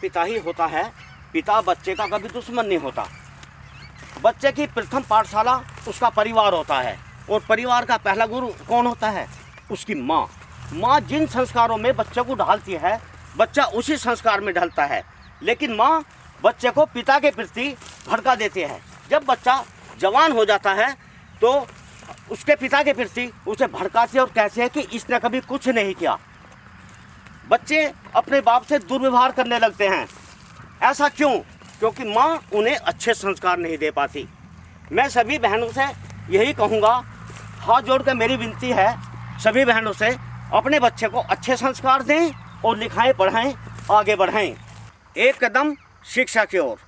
पिता ही होता है। पिता बच्चे का कभी दुश्मन नहीं होता। बच्चे की प्रथम पाठशाला उसका परिवार होता है, और परिवार का पहला गुरु कौन होता है? उसकी माँ। माँ जिन संस्कारों में बच्चे को ढालती है, बच्चा उसी संस्कार में ढलता है। लेकिन माँ बच्चे को पिता के प्रति भड़का देती है। जब बच्चा जवान हो जाता है तो उसके पिता के प्रति उसे भड़काती है और कहती है कि इसने कभी कुछ नहीं किया। बच्चे अपने बाप से दुर्व्यवहार करने लगते हैं। ऐसा क्यों? क्योंकि माँ उन्हें अच्छे संस्कार नहीं दे पाती। मैं सभी बहनों से यही कहूँगा, हाथ जोड़ कर मेरी विनती है सभी बहनों से, अपने बच्चे को अच्छे संस्कार दें और लिखाएं पढ़ाएं, आगे बढ़ाएं, एक कदम शिक्षा की ओर।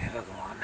भगवान,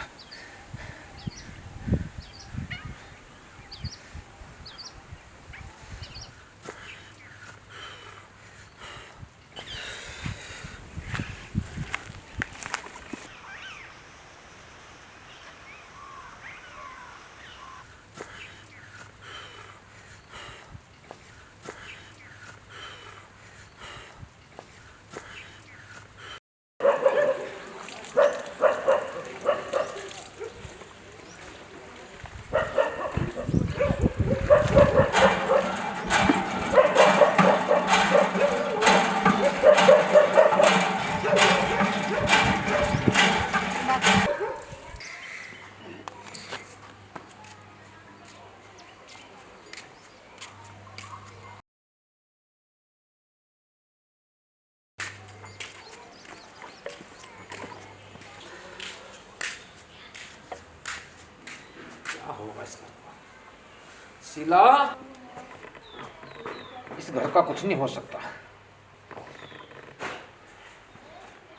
क्या होगा इसका? शीला, इस घर का कुछ नहीं हो सकता।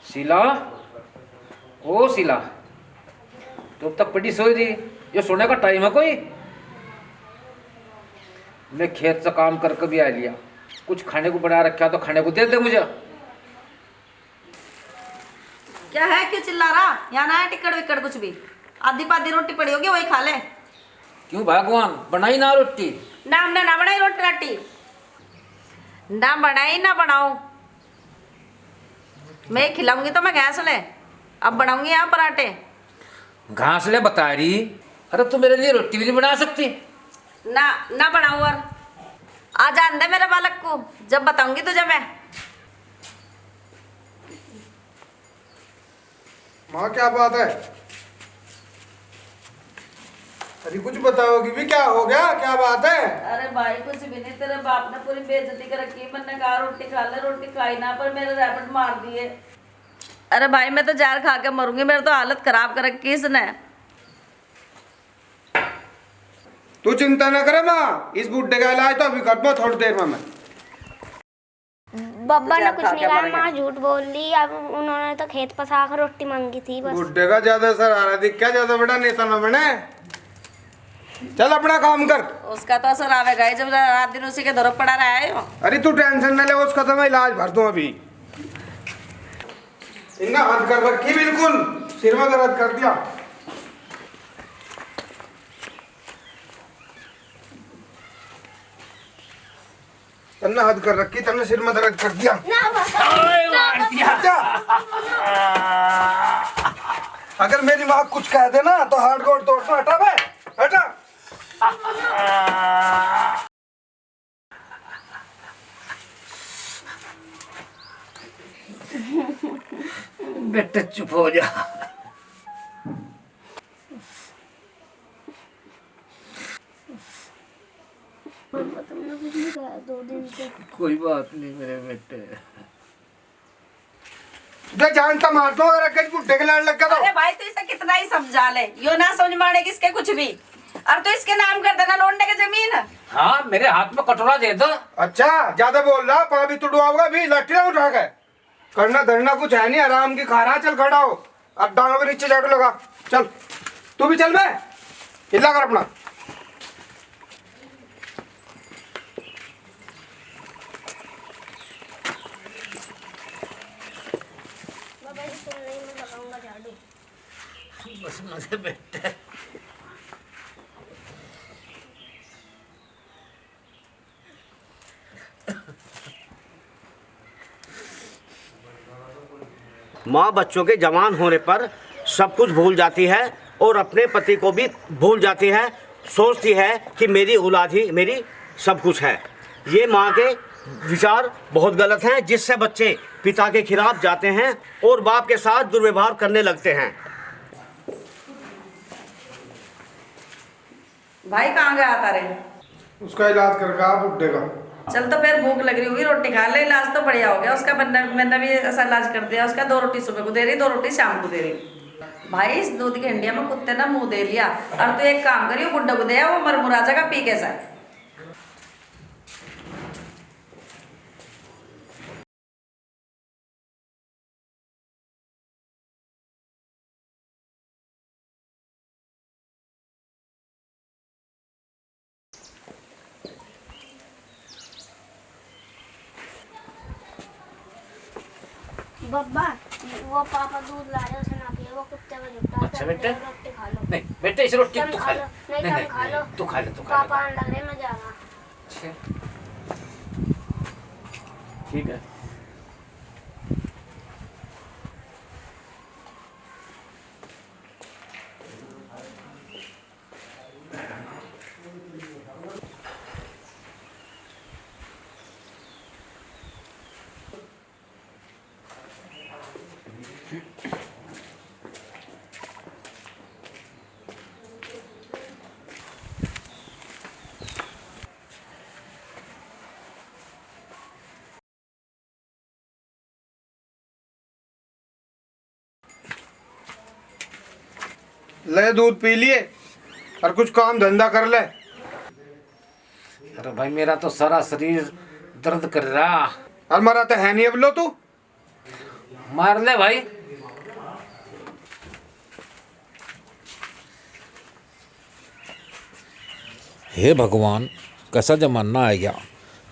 शीला, ओ शीला, तो अब तक पड़ी सोई रही? ये सोने का टाइम है कोई? मैं खेत से काम करके भी आ लिया, कुछ खाने को बना रखा तो खाने को दे दे मुझे। क्या है, क्यों चिल्ला रहा? यहाँ ना है टिकट विकट कुछ भी। आधी पाधी रोटी पड़ी होगी, वही खा ले। क्यों भगवान, बनाई ना रोटी? ना हमने ना बनाई रोटी राटी, ना बनाई ना बनाओ। मैं खिलाऊंगी तो मैं घास ले, अब बनाऊंगी यहाँ पराठे। घास ले बता रही? अरे तू मेरे लिए रोटी भी नहीं बना सकती? ना ना बनाऊँ, और आ जान दे मेरे बालक को, जब बताऊंगी तुझे मैं। माँ क्या बात है? अरे कुछ बताओगी भी, क्या हो गया, क्या बात है? अरे भाई कुछ भी नहीं, तेरे बाप ने पूरी बेइज्जती कर रखी। मैंने कहा रोटी खा ले, रोटी खाई ना, पर मेरे रैपट मार दिए। अरे भाई मैं तो जार खा के मरूंगी, मेरे तो हालत खराब कर रखी इसने। तू चिंता न करे माँ, इस बुड्ढे का इलाज तो अभी कर दो थोड़ी देर में। मैं बब्बा ने कुछ नहीं कहा, माँ झूठ बोल दी। अब उन्होंने तो खेत पसा कर रोटी मांगी थी बस। बुड्ढे का ज्यादा सर आ रहा दिख, क्या ज्यादा बड़ा नेता न बने। चल अपना काम कर। उसका तो असर आवेगा ही, जब रात दिन उसी के दौर पड़ा रहा है। अरे तू टेंशन न ले, उसका तो मैं इलाज भर दूं अभी। इतना हद कर रखी, बिल्कुल सिर में दर्द कर दिया। तन्ने हद कर रखी, तन्ने सिर में दर्द कर दिया। क्या? अगर मेरी माँ कुछ कह दे ना तो हाथ गोड़ तोड़ दो। हटा बे, हटा। बेटा चुप हो जा। तुमने कुछ नहीं कहा 2 दिन से। कोई बात नहीं मेरे बेटे। तुझे जानता मार दो अगर कहीं बुड्ढे के लाड़ लग गया तो। अरे भाई तू इसे कितना ही समझा ले, यो ना समझ माने किसके कुछ भी। अब तो इसके नाम कर देना लौंडे की जमीन। हाँ, मेरे हाथ में कटोरा दे दो। अच्छा ज्यादा बोल रहा, पानी तुड़वाओगा भी, लाठी ना उठा के। करना धरना कुछ है नहीं, आराम की खा रहा। चल खड़ा हो, अब डालों के नीचे झाड़ू लगा। चल तू भी चल बे, हिला कर अपना। मुझे बेटे। माँ बच्चों के जवान होने पर सब कुछ भूल जाती है और अपने पति को भी भूल जाती है, सोचती है कि मेरी औलाद ही मेरी सब कुछ है। ये माँ के विचार बहुत गलत हैं, जिससे बच्चे पिता के खिलाफ जाते हैं और बाप के साथ दुर्व्यवहार करने लगते हैं। भाई कहाँ गया तारे? उसका इलाज करके आप उठेगा। चल तो फिर भूख लग रही होगी, रोटी खा ले, इलाज तो बढ़िया हो गया उसका। मैंने भी ऐसा इलाज कर दिया उसका। 2 रोटी सुबह को दे रही, 2 रोटी शाम को दे रही। भाई इस दूध की हंडिया में कुत्ते ना मुंह दे लिया। और तू एक काम करियो, बुड्ढा को दे, वो मरमुरा जाएगा पी के साथ। बब्बा वो पापा दूध ला रहे उसे ना पिए, वो कुत्ते को जुटा। अच्छा बेटे, रोटी खा लो। नहीं बेटे इस रोटी तुम तू खा खा लो। ले। नहीं तुम खा लो। तू खा ले, तू खा पापा ले। आने लग रहे, मैं जा रहा। अच्छा, ठीक है। ले दूध पी लिए और कुछ काम धंधा कर ले। अरे भाई मेरा तो सारा शरीर दर्द कर रहा। और मरा तो है नहीं अब लो तू। मार ले भाई। हे भगवान, कैसा जमाना आ गया।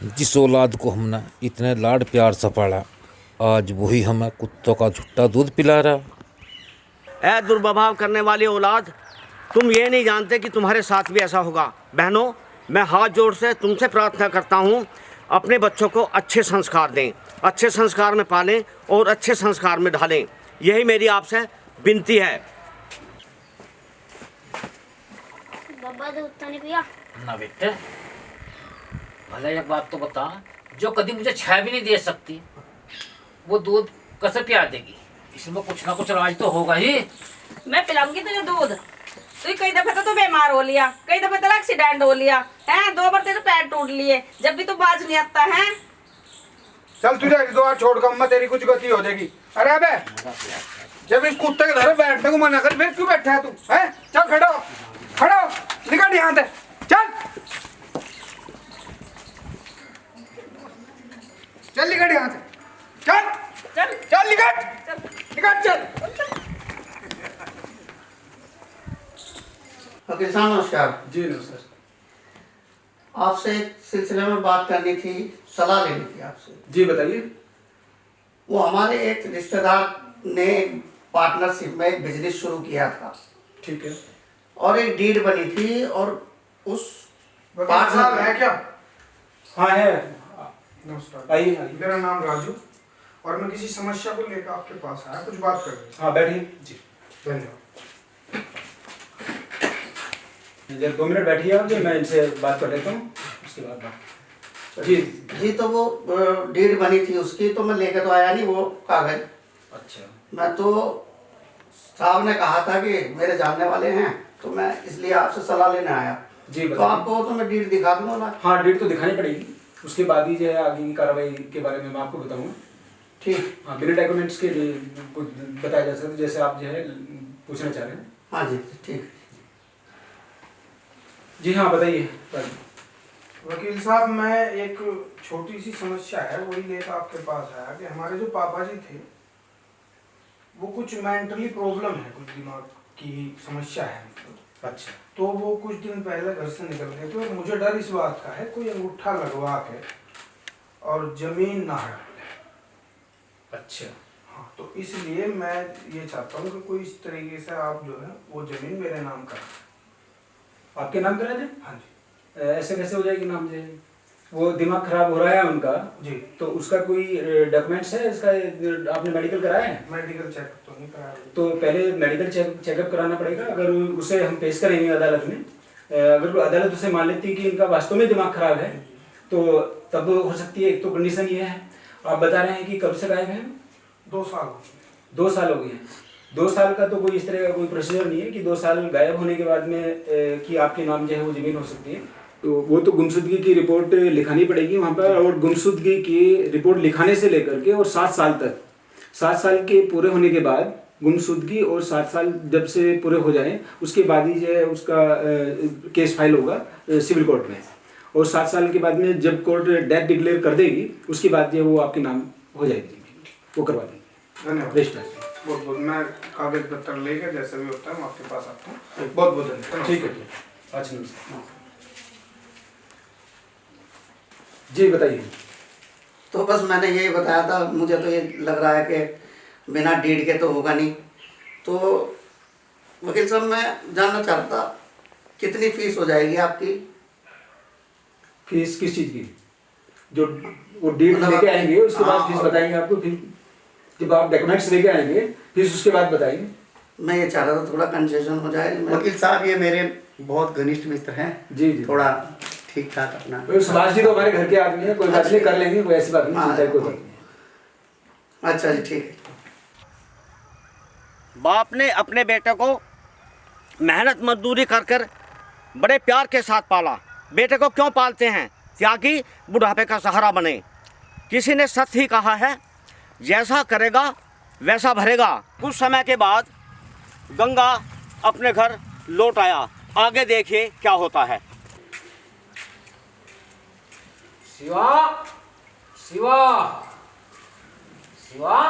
जिस औलाद को हमने इतने लाड प्यार से पाला, आज वही हमें कुत्तों का झुट्टा दूध पिला रहा। ऐ दुर्व्यवहार करने वाली औलाद, तुम ये नहीं जानते कि तुम्हारे साथ भी ऐसा होगा। बहनों, मैं हाथ जोड़ से तुमसे प्रार्थना करता हूँ, अपने बच्चों को अच्छे संस्कार दें, अच्छे संस्कार में पालें और अच्छे संस्कार में ढालें। यही मेरी आपसे विनती है। बब्बा दूध तो नहीं पिया? ना बेटे, भला एक बात तो बता, जो कभी मुझे छाया भी नहीं दे सकती, वो दूध कैसे पिला देगी? इसमें कुछ ना कुछ राज तो होगा ही। मैं पिलाऊंगी तुझे दूध। तू कई दफे तो तू बीमार हो लिया, कई दफे तेरा एक्सीडेंट हो लिया है, 2 बार तेरे पैर टूट लिए, जब भी तू बाज नहीं आता है। चल तुझे हरिद्वार छोड़ कर अम्मा तेरी कुछ गति हो जाएगी। अरे अबे, जब इस कुत्ते के घर बैठने को मना कर, फिर क्यों बैठा है तू? हैं? चल खड़ा हो, खड़ा हो, निकल यहाँ से, चल चल निकल यहाँ से, चल चल चल निकल, चल निकल चल। वकील साहब नमस्कार। जी नमस्कार। आपसे एक सिलसिले में बात करनी थी, सलाह लेनी थी आपसे। जी बताइए। वो हमारे एक रिश्तेदार ने पार्टनरशिप में एक बिजनेस शुरू किया था। ठीक है। और एक डीड बनी थी और उस साहब है क्या? हाँ है। नमस्कार। आइए आइए। मेरा नाम राजू और मैं किसी समस्या को लेकर आपके पास आया, कुछ बात कर रही। हाँ बैठिए जी। धन्यवाद। 2 मिनट बैठिए आप, मैं इनसे बात कर लेता हूँ, उसके बाद बात। जी जी, तो वो डीड बनी थी उसकी, तो मैं लेकर तो आया नहीं वो कागज। अच्छा। मैं तो साहब ने कहा था कि मेरे जानने वाले हैं, तो मैं इसलिए आपसे सलाह लेने आया। जी तो बताइए। आपको तो मैं डीड दिखा दूंगा ना? हाँ डेट तो दिखानी पड़ेगी, उसके बाद ही जो है आगे की कार्रवाई के बारे में मैं आपको बताऊँगा। ठीक। हाँ बिना डॉक्यूमेंट्स के लिए कुछ बताया जा सकता है, जैसे आप जो है पूछना चाह रहे हैं। हाँ जी ठीक। जी हाँ बताइए। वकील साहब, मैं एक छोटी सी समस्या है वही लेकर आपके पास आया कि हमारे जो पापा जी थे वो कुछ मेंटली प्रॉब्लम है, कुछ दिमाग की समस्या है मतलब। अच्छा। तो वो कुछ दिन पहले घर से निकल गए थे और मुझे डर इस बात का है कोई अंगूठा लगवा के और जमीन ना हड़प ले। अच्छा। हाँ, तो इसलिए मैं ये चाहता हूँ कि कोई इस तरीके से आप जो है वो जमीन मेरे नाम कर। आपके नाम करा दे? हाँ जी। ऐसे कैसे हो जाएगी नाम जे? वो दिमाग खराब हो रहा है उनका जी। तो उसका कोई डॉक्यूमेंट्स है इसका? आपने मेडिकल कराया है? मेडिकल चेकअप तो नहीं कराया। तो पहले मेडिकल चेकअप कराना पड़ेगा। अगर उसे हम पेश करेंगे अदालत में, अगर अदालत उसे मान लेती है कि इनका वास्तव में दिमाग खराब है तो तब हो सकती है। एक तो कंडीशन ये है, आप बता रहे हैं कि कब से गायब है? 2 साल। 2 साल हो गए हैं। 2 साल का तो कोई इस तरह का कोई प्रोसीजर नहीं है कि 2 साल गायब होने के बाद में कि आपके नाम जो है वो जमीन हो सकती है। तो वो तो गुमशुदगी की रिपोर्ट लिखानी पड़ेगी वहाँ पर, और गुमशुदगी की रिपोर्ट लिखाने से लेकर के और 7 साल तक, 7 साल के पूरे होने के बाद गुमशुदगी, और 7 साल जब से पूरे हो जाए उसके बाद ही जो है उसका केस फाइल होगा सिविल कोर्ट में, और 7 साल के बाद में जब कोर्ट डेथ डिक्लेयर कर देगी उसके बाद जो वो आपके नाम हो जाएगी, वो करवा देंगे। धन्यवाद। बहुत बहुत मैं कागज पत्र लेकर जैसे भी होता है मैं आपके पास आता हूँ। बहुत बहुत धन्यवाद। ठीक है, अच्छा नमस्कार जी, बताइए। तो बस मैंने यही बताया था, मुझे तो ये लग रहा है कि बिना डीड के तो होगा नहीं। तो वकील साहब मैं जानना चाहता कितनी फीस हो जाएगी आपकी? फीस किस चीज़ की? जो वो डीड लेके आएंगे उसके बाद फीस बताएंगे आपको। फिर जब आप डॉक्यूमेंट्स लेके आएंगे फीस उसके बाद बताएंगे। मैं ये चाह रहा था थोड़ा कंसेशन हो जाए। वकील साहब ये मेरे बहुत घनिष्ठ मित्र हैं। जी जी, थोड़ा ठीक ठाक अपना। सुभाष जी तो हमारे घर के आदमी है, कोई बात नहीं, कर लेंगे, कोई ऐसी बात नहीं, चिंता की कोई बात नहीं। अच्छा जी, ठीक है। बाप ने अपने बेटे को मेहनत मजदूरी कर कर बड़े प्यार के साथ पाला। बेटे को क्यों पालते हैं? ताकि बुढ़ापे का सहारा बने। किसी ने सच ही कहा है, जैसा करेगा वैसा भरेगा। कुछ समय के बाद गंगा अपने घर लौट आया। आगे देखिए क्या होता है। शिवा, शिवा, शिवा,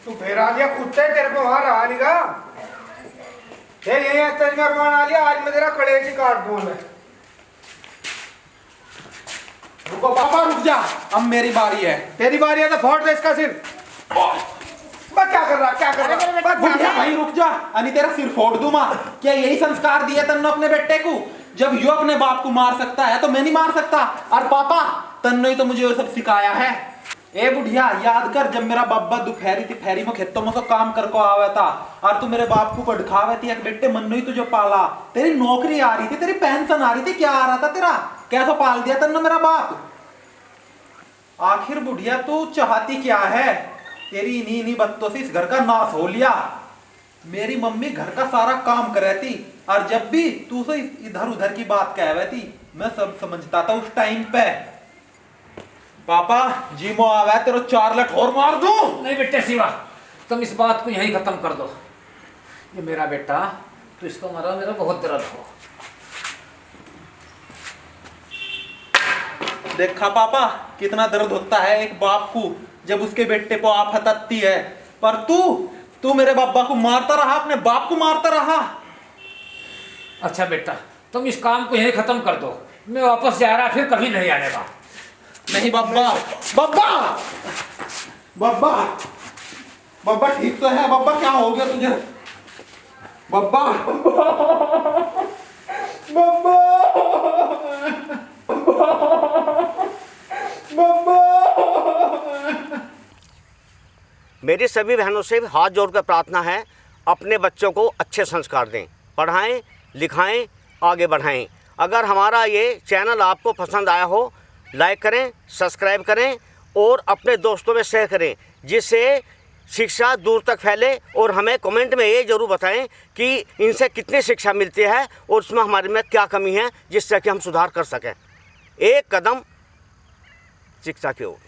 तू फिर आ गया कुत्ते, तेरे को वहां रहा नहीं का? फिर यही तजमरमान आ लिया, आज मैं तेरा कलेजी काट दूं मैं। रुको पापा, रुक जा, अब मेरी बारी है। तेरी बारी है तो फोड़ दे इसका सिर। मैं क्या कर रहा, क्या कर रहा? बुढ़िया भाई रुक जा, अनि तेरा सिर फोड़ दूं मैं। क्या यही संस्कार दिए तन्नो अपने बेटे को? जब यो अपने बाप को मार सकता है तो मैं नहीं मार सकता? और पापा तन्नो ही तो मुझे वो सब सिखाया है। ए बुढ़िया, याद कर जब मेरा बाबा दोपहरी थी फेरी में खेतों में तो काम करको आवा था और तू मेरे बाप को पढ़खावे थी, एक बेटे मन्नो ही तुझे पाला। तेरी नौकरी आ रही थी, तेरी पेंशन आ रही थी, क्या आ रहा था तेरा? कैसा पाल दिया तन्नो मेरा बाप? आखिर बुढ़िया तू चाहती क्या है? तेरी इन्हीं इन्हीं बत्तों से इस घर का नाश हो लिया। मेरी मम्मी घर का सारा काम कर रही थी और जब भी तू से इधर उधर की बात कह रही थी मैं सब समझता था उस टाइम पे। पापा जी मो आवा तेरे 4 लठ और मार दूं। नहीं बेटे शिवा, तुम इस बात को यहीं खत्म कर दो। ये मेरा बेटा, तो इसको मारा मेरा बहुत दर्द हो। देखा पापा कितना दर्द होता है एक बाप को जब उसके बेटे को आफत आती है, पर तू मेरे बाबा को मारता रहा, अपने बाप को मारता रहा। अच्छा बेटा, तुम इस काम को यहीं खत्म कर दो। मैं वापस जा रहा, फिर कभी नहीं आने का। नहीं बाबा, बाबा बाबा बाबा ठीक तो है? बाबा क्या हो गया तुझे? बाबा बाबा बाबा। मेरी सभी बहनों से हाथ जोड़कर प्रार्थना है, अपने बच्चों को अच्छे संस्कार दें, पढ़ाएं, लिखाएं, आगे बढ़ाएं। अगर हमारा ये चैनल आपको पसंद आया हो, लाइक करें, सब्सक्राइब करें और अपने दोस्तों में शेयर करें, जिससे शिक्षा दूर तक फैले। और हमें कमेंट में ये ज़रूर बताएं कि इनसे कितनी शिक्षा मिलती है और उसमें हमारे में क्या कमी है, जिससे कि हम सुधार कर सकें। एक कदम शिक्षा की ओर।